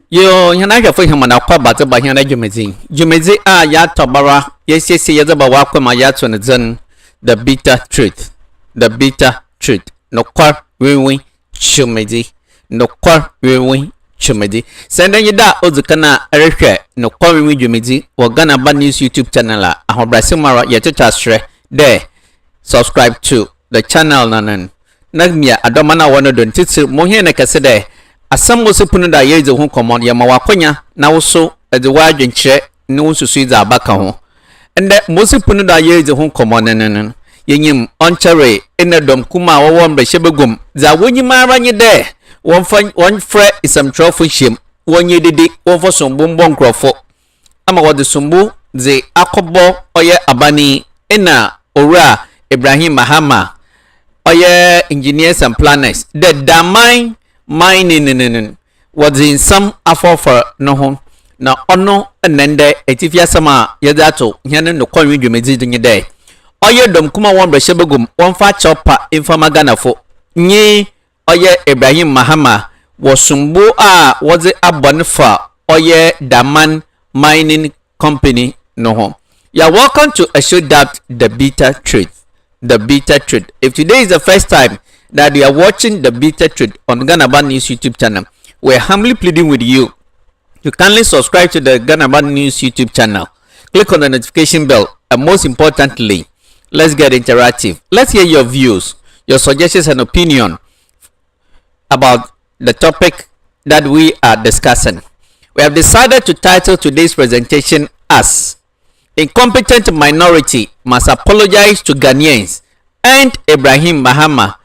Yo, Yanaga for him and I'll call but by Yana Jumezi. Jumezi Yatabara, yes, Yazaba my yats on the zen, the bitter truth. The bitter truth. No quar, we chumedi. No quar, we chumedi. Sending you that Ozukana Erika, no quar, we jumedi, or Ghana Bad News YouTube channel. I hope Brasimara Yatachastre there. Subscribe to the channel nanan. Nagmia, Adomana one of the tits, Mohena Cassade. Asam wo sepunu da ye ho command ya mawakonya na wo so de wa adwenkyere ne wo susu za abaka ho ende mo sepunu da ye ho command nenen yenyim onchere ene dom kuma wo mbrehye begum za wonyima aranye de won frɛ isam trofo hiem wonye dede wo fo sombo nkrofo ama wo de sombo ze akobo oye abani ena owura Ibrahim Mahama oye engineers and planners the Darmang mining was in some after no home na ono enende etifia sama yedato hene no kwanwe dwumedi dunye dey oye dom kuma won brehye begum won fa chopa informa ganafo nyi oye Ibrahim Mahama wosumbu a woze abonfa oye Darmang mining company no home. You are welcome to a show that the bitter truth. The bitter truth. If today is the first time that you are watching the bitter truth on Ghana Bad News YouTube channel, we're humbly pleading with you to kindly subscribe to the Ghana Bad News YouTube channel. Click on the notification bell, and most importantly, let's get interactive. Let's hear your views, your suggestions and opinion about the topic that we are discussing. We have decided to title today's presentation as Incompetent Minority Must Apologize to Ghanaians and Ibrahim Mahama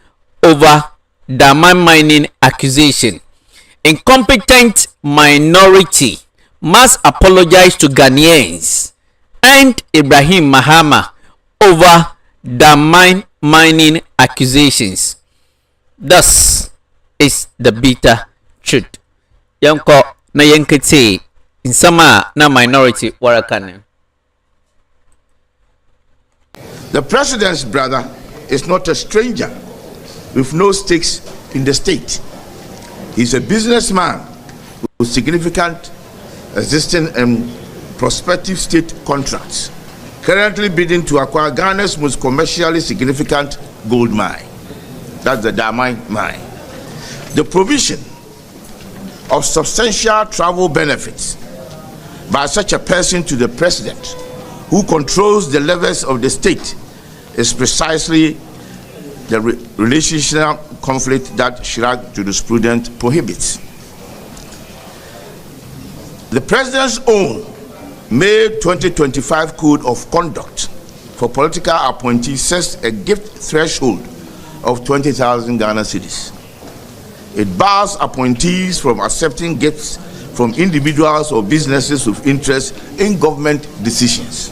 over Darmang mining accusation. Incompetent minority must apologize to Ghanaians and Ibrahim Mahama over Darmang mining accusations. Thus is the bitter truth. Yanko na yankete in sama na minority warakane. The president's brother is not a stranger with no stakes in the state. He's a businessman with significant existing and prospective state contracts, currently bidding to acquire Ghana's most commercially significant gold mine. That's the Darmang mine. The provision of substantial travel benefits by such a person to the president, who controls the levers of the state, is precisely the relational conflict that Chirac jurisprudence prohibits. The President's own May 2025 Code of Conduct for political appointees sets a gift threshold of 20,000 Ghana cedis. It bars appointees from accepting gifts from individuals or businesses with interest in government decisions.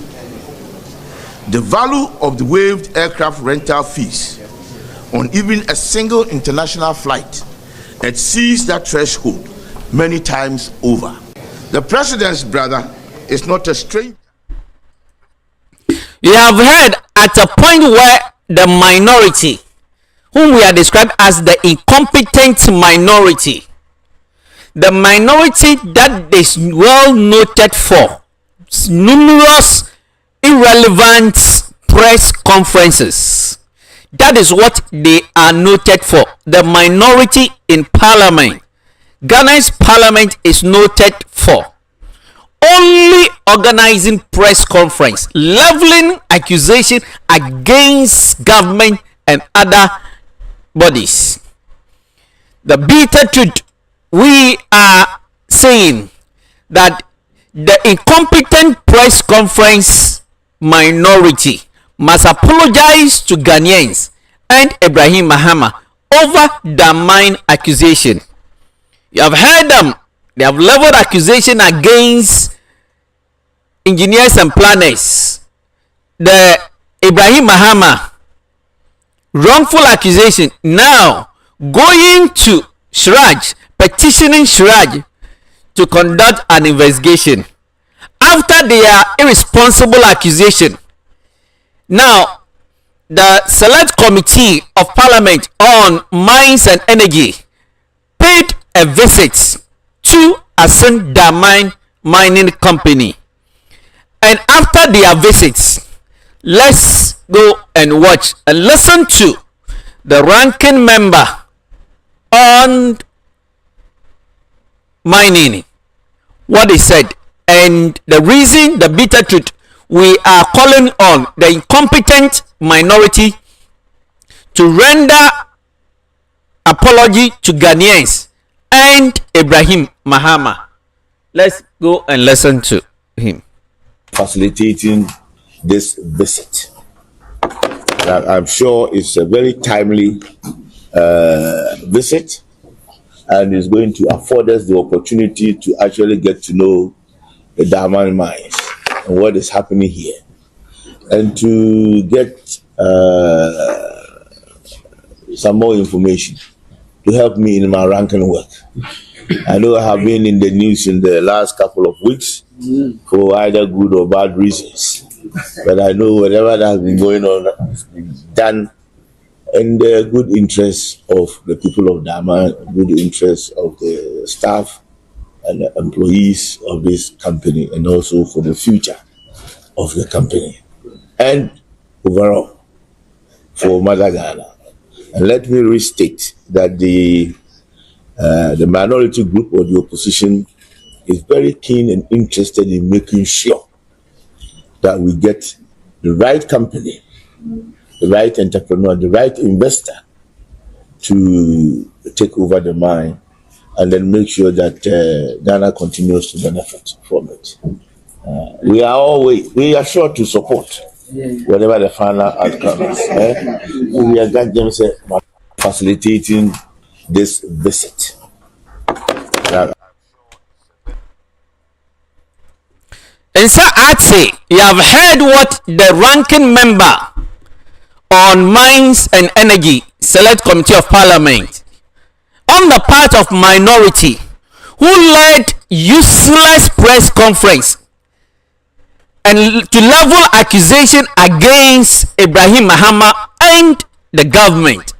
The value of the waived aircraft rental fees on even a single international flight exceeds that threshold many times over. The president's brother is not a stranger. You have heard at a point where the minority, whom we are described as the incompetent minority, the minority that is well noted for numerous irrelevant press conferences. That is what they are noted for. The minority in parliament. Ghana's parliament is noted for only organizing press conference, leveling accusation against government and other bodies. The bitter truth, we are saying that the incompetent press conference minority must apologize to Ghanaians and Ibrahim Mahama over Darmang accusation. You have heard them. They have leveled accusation against engineers and planners. The Ibrahim Mahama wrongful accusation, now going to Siraj, petitioning Siraj to conduct an investigation after their irresponsible accusation. Now, the Select Committee of Parliament on Mines and Energy paid a visit to Asin Darmang Mining Company. And after their visits, let's go and watch and listen to the ranking member on mining, what he said, and the reason, the bitter truth. We are calling on the incompetent minority to render apology to Ghanaians and Ibrahim Mahama. Let's go and listen to him. Facilitating this visit. I'm sure it's a very timely visit, and is going to afford us the opportunity to actually get to know the Darmang mines and what is happening here, and to get some more information to help me in my ranking work. I know I have been in the news in the last couple of weeks for either good or bad reasons, but I know whatever that has been going on has been done in the good interest of the people of Darmang, good interest of the staff and the employees of this company, and also for the future of the company and overall for Mother Ghana. And let me restate that the minority group or the opposition is very keen and interested in making sure that we get the right company, the right entrepreneur, the right investor to take over the mine, and then make sure that Ghana continues to benefit from it. We are sure to support whatever the final outcome is. We are going to facilitating this visit. And so I'd say you have heard what the ranking member on Mines and Energy Select Committee of Parliament on the part of minority who led useless press conference and to level accusation against Ibrahim Mahama and the government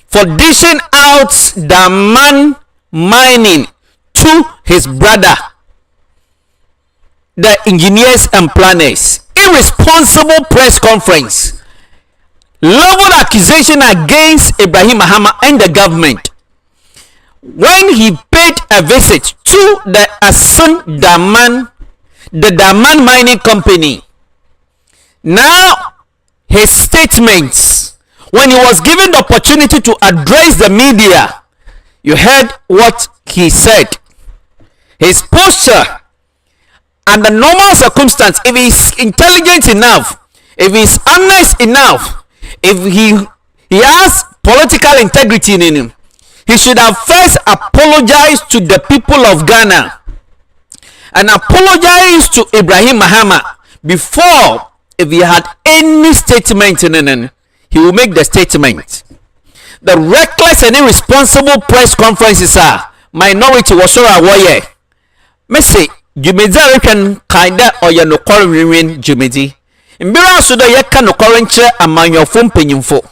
for dishing out Darmang mining to his brother, the engineers and planners. Irresponsible press conference, leveled accusation against Ibrahim Mahama and the government when he paid a visit to the Asin Darmang, the Darmang Mining Company. Now, his statements, when he was given the opportunity to address the media, you heard what he said. His posture, under normal circumstance, if he's intelligent enough, if he's honest enough, if he has political integrity in him, he should have first apologized to the people of Ghana and apologized to Ibrahim Mahama before, if he had any statement in it, he will make the statement. The reckless and irresponsible press conferences are minority was so aware. Messi Jumedza rekan kinda or ya no win Jumedi. Mbira so da yeka no nche amanyofo mpanyimfo.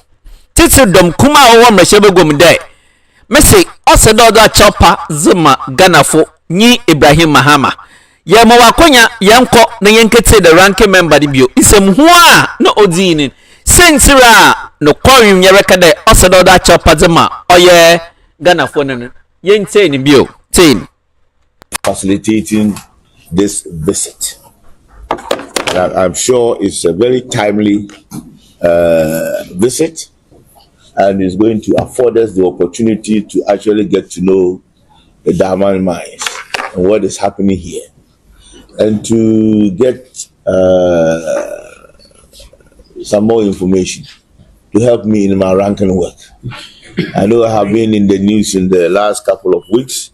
Titi dom kuma owo mrehebe gomde. Messi osedo da chopa zima Ganafo nyi Ibrahim Mahama. Ya mawakonya yanko na yenkete the ranking member bio. Isem huwa no odini. Sensira no kwawim nyereka de osedo da chopa zima oye Ganafo nene. Yente ni bio. Tin. Facilitating this visit. I'm sure it's a very timely visit, and is going to afford us the opportunity to actually get to know the Darmang mines and what is happening here, and to get some more information to help me in my ranking work. I know I have been in the news in the last couple of weeks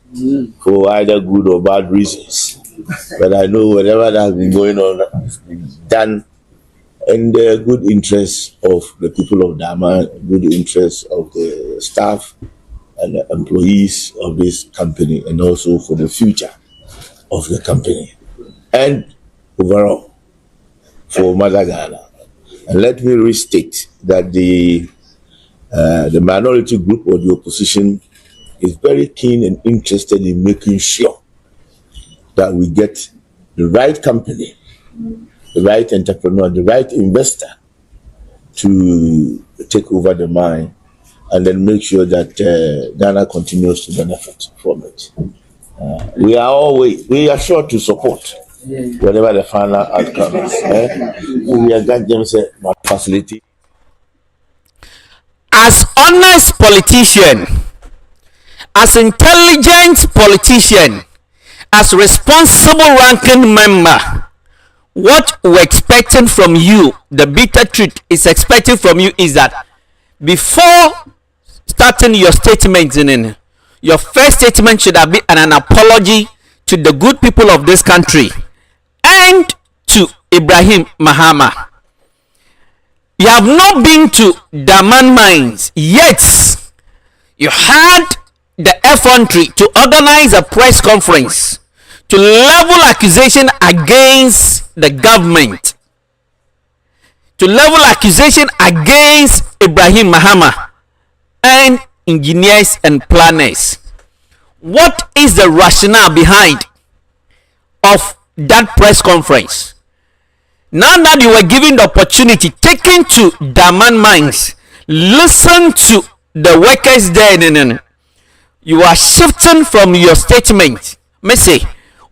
for either good or bad reasons, but I know whatever that has been going on has been done in the good interest of the people of Darmang, good interest of the staff and the employees of this company, and also for the future of the company and overall for Mother Ghana. And let me restate that the minority group or the opposition is very keen and interested in making sure that we get the right company, the right entrepreneur, the right investor to take over the mine and then make sure that Ghana continues to benefit from it. We are sure to support whatever the final outcome is. We are going to say facility. As honest politician, as intelligent politician, as responsible ranking member, what we're expecting from you, the bitter truth is expecting from you is that before starting your statement, your first statement should have been an apology to the good people of this country and to Ibrahim Mahama. You have not been to Darmang mines, yet you had the effrontery to organize a press conference to level accusation against the government, to level accusation against Ibrahim Mahama and engineers and planners. What is the rationale behind of that press conference? Now that you were given the opportunity, taken to Darmang mines, listen to the workers there, you are shifting from your statement. Me say,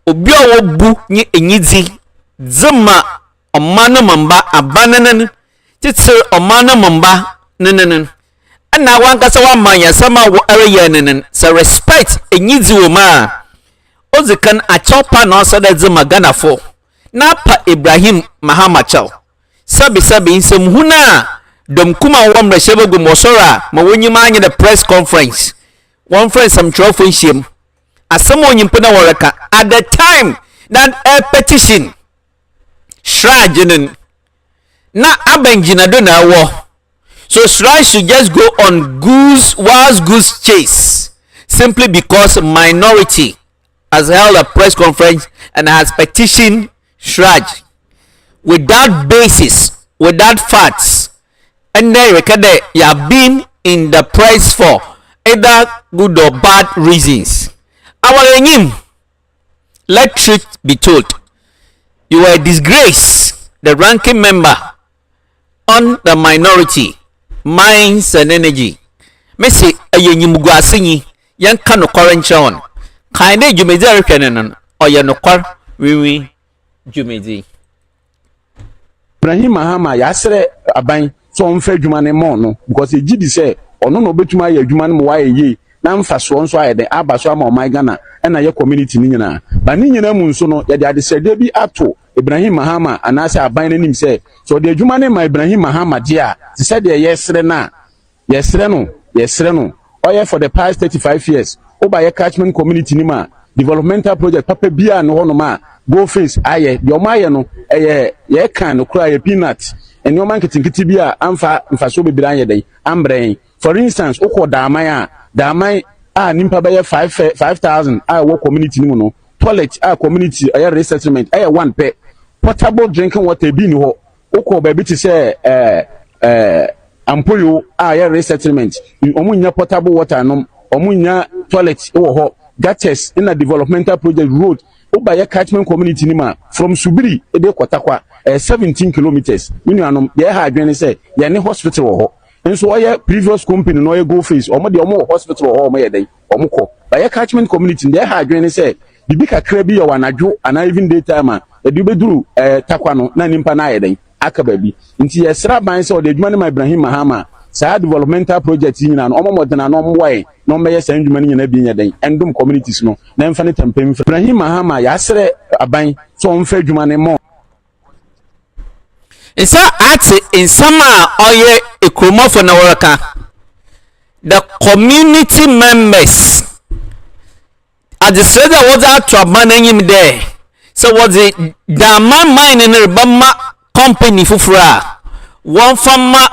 obi a wobu ni enyizi zema omano mamba abanenen titse omano mamba nenen ana wankasa wa manya sama wo area nenen so respect enyizi wo ma ozikan achopa na so da zema Ghana for na pa Ibrahim Mahama chaw sabi nsem huna dom kuma wo mra shebegu mosora ma wonyima anya the press conference one friend some trophy shim asamo nyimpana waraka at the time that a petition shrajinin na abenjina do na wo so Shraj should just go on goose chase simply because minority has held a press conference and has petitioned Shraj without basis, without facts, and they record you have been in the press for either good or bad reasons. Our name, let truth be told, you were a disgrace, the ranking member on the minority, minds and energy. Messi ayenyimugu asinyi yanka no kwarencha on. Kaine jumezi arikenenon oya no kwar wiwi jumezi. Ibrahim Mahama yasere aban so onfa adwuma ne mo no because e gidi say ono no betuma ya adwuma ne mo wa ye na mfa so nso ayede aba so ama o Ghana na ye community ni nyina ba ni nyina mu nso no ye de adesede bi ato Ibrahim Mahama anase aban ne nim say so de adwuma ne ma Ibrahim Mahama dia se say de yesere no oye for the past 35 years oba ye catchment community ni ma developmental project papa bia no hono ma go face aye de o ma ye no ye kan no kura ye peanut eni o man kitinkiti bia amfa so bebira anye dey ambrɛn for instance okɔ Darmang a nimpa bɛyɛ 5000 a wo community ni mu no toilet a community aye resettlement aye one pɛ portable drinking water bi ni ho okɔ ba bi ti sɛ ampoyo a aye resettlement omunya portable water no omunya toilet wo ho gutters in a developmental project road oba catchment community ni ma from Subiri ede Kotakwa 17 kilometers minuanom ye ha adwene say ye ne hospital wo ho nso oye previous company no ye go face omo de omo hospital wo ho omo ye dey omo ko ba ye catchment community ye ha adwene say bibi kakra bi ye wanadwo ana even daytime e de beduru takwa no na nimpa na ye dey aka ba bi nti ye sra ban say o de adwuma ne ma Ibrahim Mahama sa developmental project nyina no omo modena no omo wae no meye san adwuma ne nyina bi nya den endum communities no na mfa ne tempem Ibrahim Mahama ya sere aban so mfa adwuma ne mo Isa ati insama oye ekromofo na woraka the community members at the straight was out to abananyim there so was it Darmang mine in Bama company fufura one farmer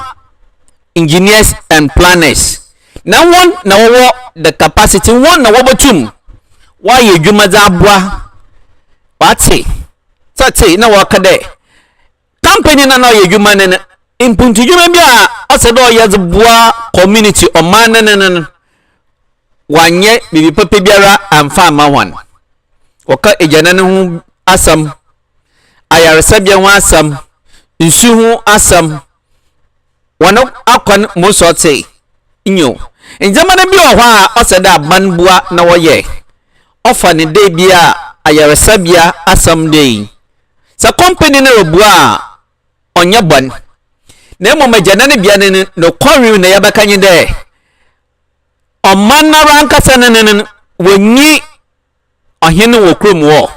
engineers and planners now one now the capacity one now obotum why you jumaza abwa what's it na waka there company na no yedwuma ne impuntu dwuma bia osedo yezboa community o man ne wanye bibi pepe biara amfa ama wan waka ejana ne ho asam ayaresabia ho asam nsu ho asam wano akwan mo so te nyo njama na bi wo ho a oseda ban bua na woye ofa ne de bia ayaresabia asam de sa company na robua onye bon na mo majana ne bia ne no kwari na yabakanye de ọman na rankasa nenen wonyi ohene wo krom wo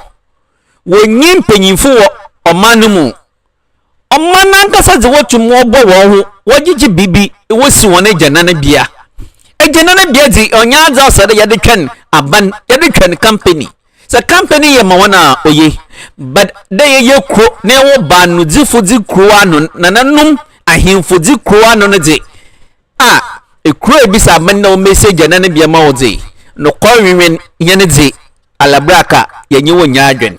wonyi mpanyimfo wo ọman no mu ọman nankasa ze wotum wo bo wo ho wogigi bibi wosi won agana na bia di onya za osade yade twan aban yade twan company sa company ye ma wona oye but dey ye kro na wo ba no dzifo dzi kro ano nananum ahemfo dzi kro ano ne dze ekuro bi sa man na message na bia ma wodze no kwanwen yene dze alabraka yenye wonya adwen.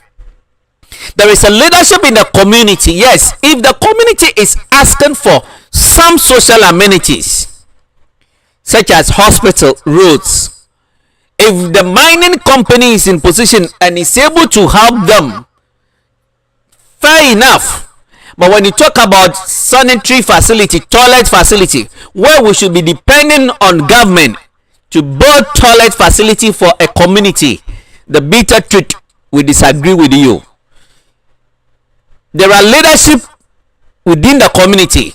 There is a leadership in the community. Yes, if the community is asking for some social amenities such as hospital, roads, if the mining company is in position and is able to help them, fair enough. But when you talk about sanitary facility, toilet facility, where we should be depending on government to build toilet facility for a community, the bitter truth, we disagree with you. There are leadership within the community.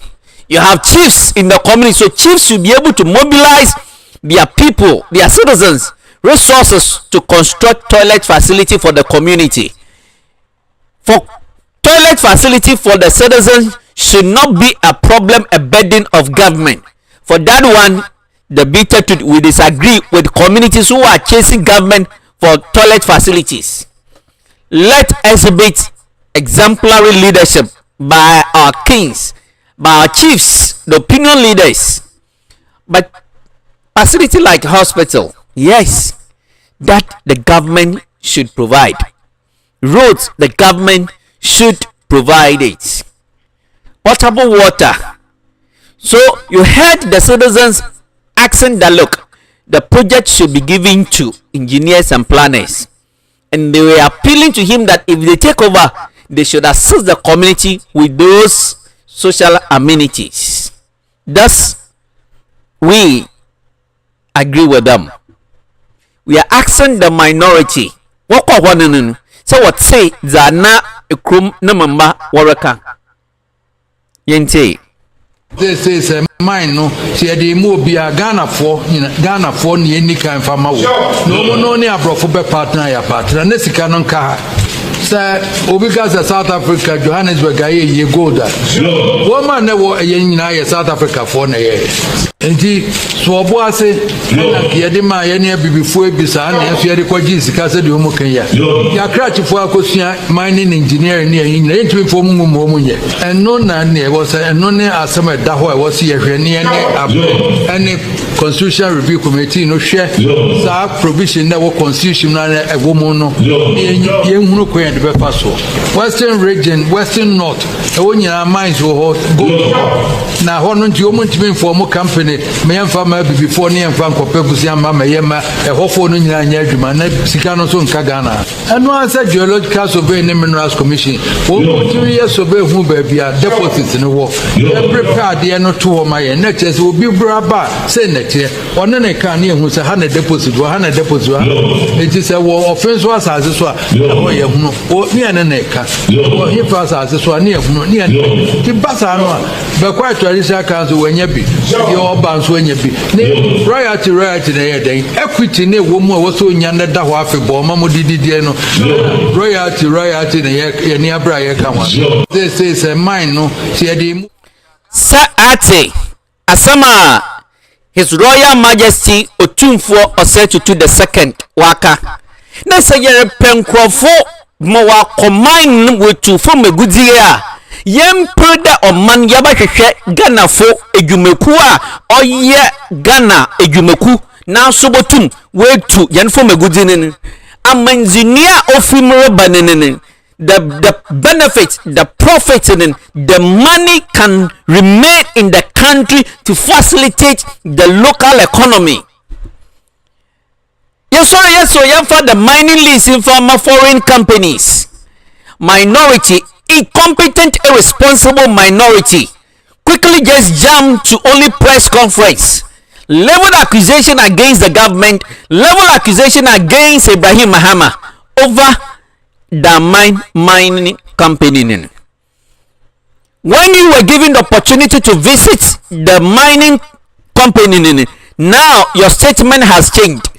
You have chiefs in the community, so chiefs should be able to mobilize their people, their citizens, resources to construct toilet facility for the community. For toilet facility for the citizens should not be a problem, a burden of government. For that one, the bitter truth, we disagree with communities who are chasing government for toilet facilities. Let exhibit exemplary leadership by our kings, by our chiefs, the opinion leaders. But facility like hospital, yes, that the government should provide. Roads, the government should provide it. Potable water. So you heard the citizens asking that look, the project should be given to engineers and planners, and they were appealing to him that if they take over, they should assist the community with those social amenities. Thus, we agree with them. We are asking the minority. So what say Zana ekrum namamba waraka yente. This is a mine no see the mobia Ghana for ni any kind farmer no ni abrofo be partner ya partner na sika no nka say obiga South Africa Johannesburg ye gold woman na wo ye nyina ye South Africa for na ye enti so obo ase na ye de ma ye ne bibifo ebisa na ye de kwaji sika se de omo kan ya krachifo akosua mining engineer ni ye nyina enti fo mu mu nye eno na ne wo say eno ne asema da ho e wo se ye hwe ne any constitutional review committee no hwe sa provision na wo constitution na e wo mu no ye hunu ko de be paso western region western north e wo nyina mines wo ho na ho no nti o mu ntimi inform company me yemfa ma before ne yemfa nkope gusi ama ma yema e hofo no nyina nya adwuma na sika no so nka Ghana eno asa geological survey and minerals commission wo ntimi ye survey hu ba bia deposits ne wo e prepare de no to ho ma ye na chese obi braba say na che one ne kan ne hu se ha na deposit wo ha na deposit wa e ti se wo offense was as so a wo ye hu o ni ene na ka wo he pass as so ni ehunu ni ene ti basa no a be kwa traditional council wanya bi ye oba so wanya bi ni royalty na ye den equity ne wo mu a wo so nya na da ho afebo ma mo dididie no royalty na ye ni abra ye ka wa this is a mine no see the Sir Ate Asama His Royal Majesty Otumfuo Osetutu II waka na sayere penkrofo mo wa combine with to form a good year yem preda oman yaba hwehwe Ghana fo edwumeku a oye Ghana edwumeku na sobotum wetu yen form a good year amanzinia ofimre banene the benefit, the profit, and the money can remain in the country to facilitate the local economy. Yes, so yeah, for the mining leasing from foreign companies. Minority, incompetent, irresponsible minority, quickly just jump to only press conference. Level accusation against the government, level accusation against Ibrahim Mahama over the mining company. When you were given the opportunity to visit the mining company, now your statement has changed.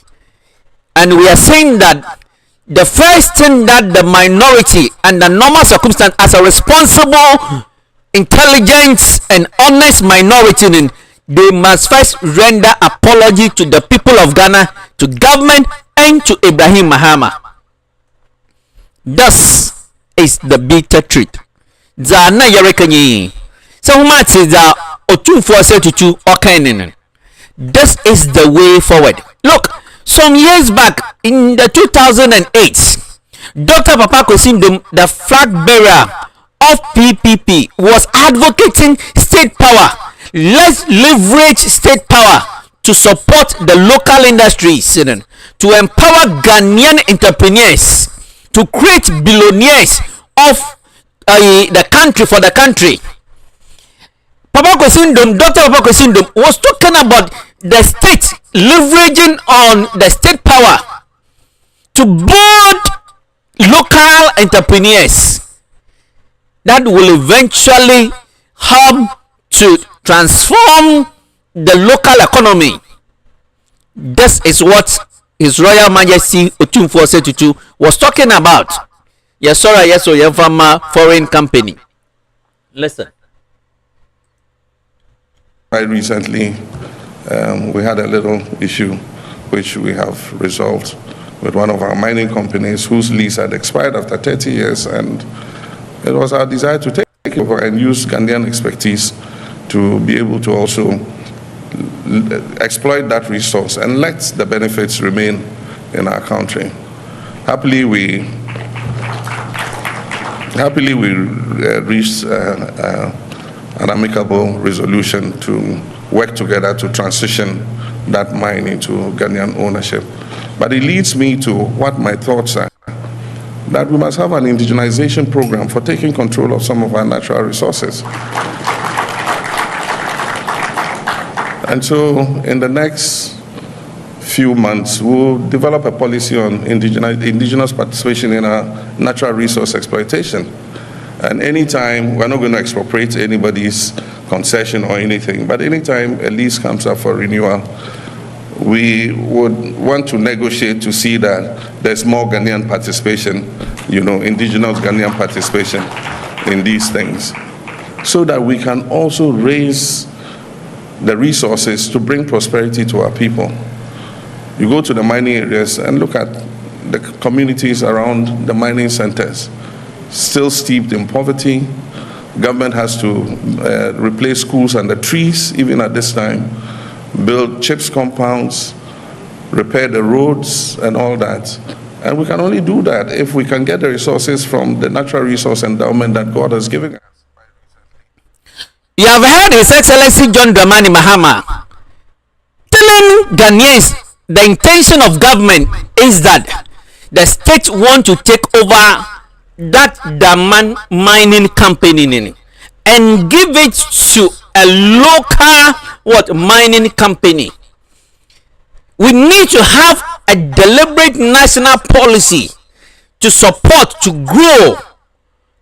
And we are saying that the first thing that the minority and the normal circumstance as a responsible, intelligent and honest minority, they must first render apology to the people of Ghana, to government and to Ibrahim Mahama. This is the bitter truth. Zana yarekanyi. So much is the Otunfo said to Okainen. This is the way forward. Look, some years back in the 2008, Dr. Papa Kosim, the flag bearer of PPP, was advocating state power. Let's leverage state power to support the local industries, to empower Ghanaian entrepreneurs, to create billionaires of the country for the country. Papa Kosindom, Dr. Papa Kosindom was talking about the state leveraging on the state power to build local entrepreneurs that will eventually help to transform the local economy. This is what His Royal Majesty Otunfo Setutu was talking about. Yes, sorry, yes, so you're from a foreign company. Listen. Quite recently, we had a little issue which we have resolved with one of our mining companies whose lease had expired after 30 years, and it was our desire to take over and use Ghanaian expertise to be able to also exploit that resource and let the benefits remain in our country. Happily, we reached an amicable resolution to work together to transition that mine into Ghanaian ownership. But it leads me to what my thoughts are, that we must have an indigenization program for taking control of some of our natural resources. And so in the next few months, we'll develop a policy on indigenous participation in our natural resource exploitation. And anytime, we're not going to expropriate anybody's concession or anything, but anytime a lease comes up for renewal, we would want to negotiate to see that there's more Ghanaian participation, indigenous Ghanaian participation in these things, so that we can also raise the resources to bring prosperity to our people. You go to the mining areas and look at the communities around the mining centers, still steeped in poverty. Government has to replace schools and the trees, even at this time, build chips compounds, repair the roads and all that. And we can only do that if we can get the resources from the natural resource endowment that God has given us. You have heard His Excellency John Dramani Mahama telling Ghanaians the intention of government is that the state want to take over that Darmang mining company and give it to a local mining company. We need to have a deliberate national policy to support, to grow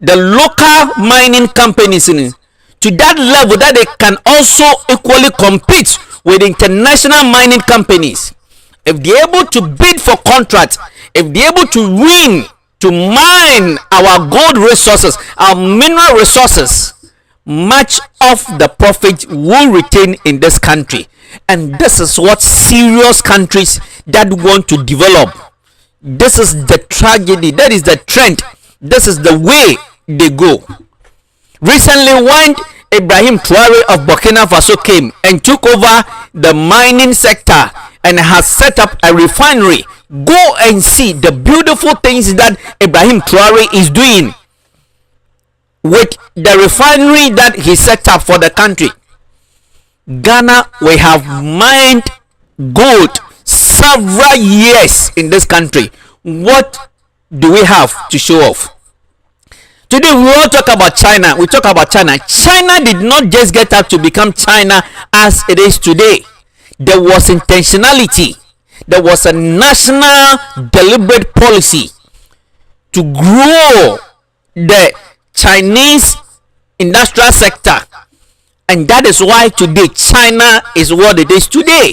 the local mining companies to that level that they can also equally compete with international mining companies. If they're able to bid for contracts, if they're able to win, to mine our gold resources, our mineral resources, much of the profit will retain in this country. And this is what serious countries that want to develop. This is the tragedy, that is the trend, this is the way they go. Recently, when Ibrahim Traore of Burkina Faso came and took over the mining sector and has set up a refinery, go and see the beautiful things that Ibrahim Traore is doing with the refinery that he set up for the country. Ghana, we have mined gold, several years in this country. What do we have to show off? Today we all talk about China. We talk about China. China did not just get up to become China as it is today. There was intentionality. There was a national deliberate policy to grow the Chinese industrial sector. And that is why today China is what it is today.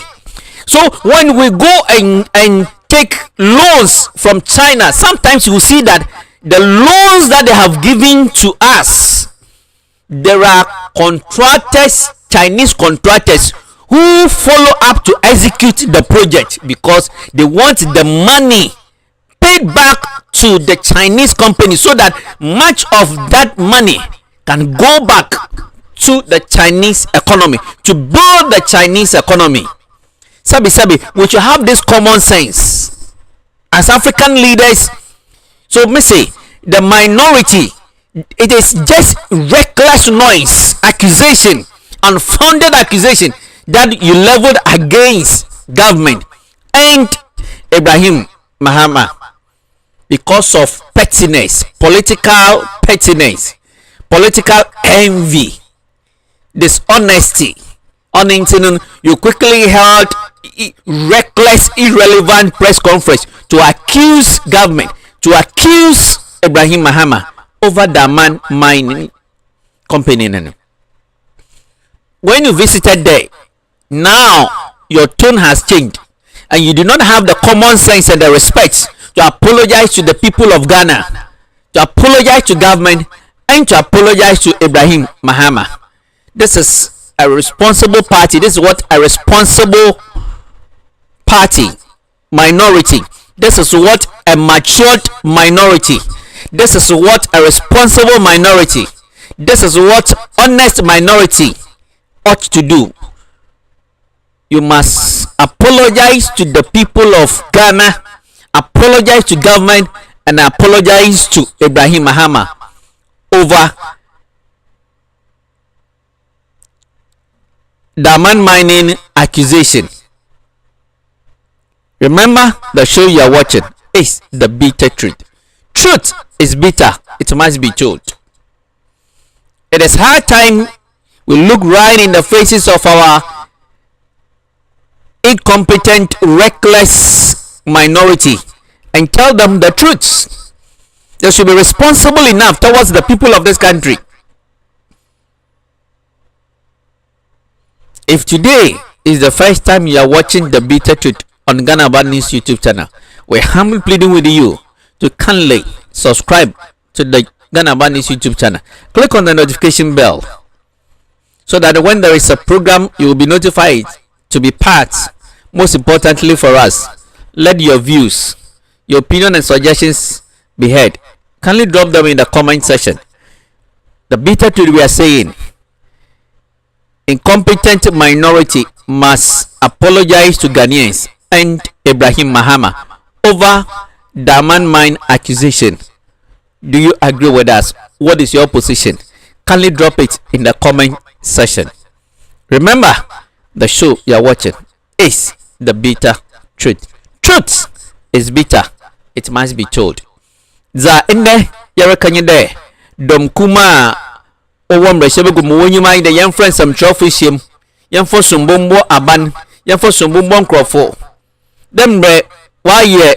So when we go and take loans from China, sometimes you see that the loans that they have given to us, there are contractors, Chinese contractors, who follow up to execute the project because they want the money paid back to the Chinese company so that much of that money can go back to the Chinese economy, to build the Chinese economy. Sabi, we should have this common sense as African leaders. So me say, the minority, it is just reckless noise, accusation, unfounded accusation that you leveled against government and Ibrahim Mahama because of pettiness, political pettiness, political envy, dishonesty. You quickly held reckless, irrelevant press conference to accuse government, to accuse Ibrahim Mahama over Darmang mining company. When you visited there, now your tone has changed and you do not have the common sense and the respect to apologize to the people of Ghana, to apologize to government, and to apologize to Ibrahim Mahama. This is a responsible party. This is what a responsible party, minority. This is what a matured minority. This is what a responsible minority. This is what honest minority ought to do. You must apologize to the people of Ghana, apologize to government, and apologize to Ibrahim Mahama over Darmang mining accusation. Remember, the show you are watching is the bitter truth. Truth is bitter. It must be told. It is high time we look right in the faces of our incompetent, reckless minority and tell them the truth. They should be responsible enough towards the people of this country. If today is the first time you are watching the bitter truth on Ghana Bad News YouTube channel, we're humbly pleading with you to kindly subscribe to the Ghana Bad News YouTube channel. Click on the notification bell so that when there is a program, you will be notified to be part. Most importantly for us, let your views, your opinion and suggestions be heard. Kindly drop them in the comment section. The bitter truth we are saying, incompetent minority must apologize to Ghanaians and Ibrahim Mahama over Darmang mine accusation. Do you agree with us? What is your position? Kindly drop it in the comment section. Remember, the show you are watching is the bitter truth. Truth is bitter. It must be told. Za inde yarekanye de dom kuma owo mrehye gumu wonyuma inde yemfrɛ some trophy shame yemfo sombombo aban yemfo sombombo nkrofo demre waye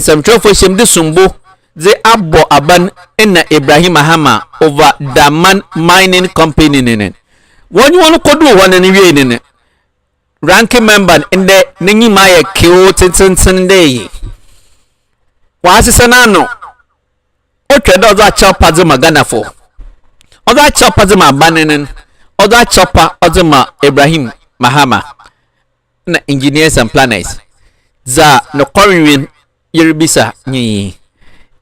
some trophy shame de sombo ze abo aban na Ibrahim Mahama over Darmang mining company nene wonu kodu wona ne wie nene ranking member inde nenyi maye keo tenten dey wasisa no otwede ozo acha paze magana fo ozo acha paze ma banenen ozo acha pa ozo ma Ibrahim Mahama na engineers and planners za no korin yerbisa nyi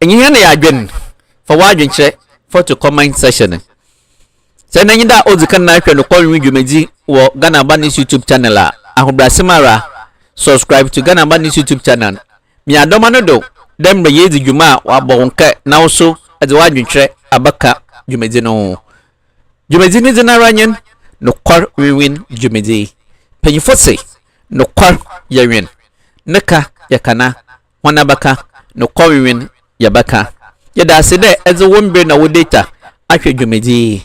enyi na ya dwen for wadwen kire for to comment section se nanyi da ozikan na hwe no korin dwumedi wo Ghana Bad News YouTube channel a ahobrasemara subscribe to Ghana Bad News YouTube channel mi adoma no do dem re yedi dwuma wa bonke na oso ade wadwetwe abaka dwumedi no dwumedi ni dinaranyen no kwar win dwumedi panyifo se no kwar yewin neka yakana wana baka no kɔwin yabaka yɛda ase dɛ ɛdze wo mbrɛ na wo data ahwɛ dwumadi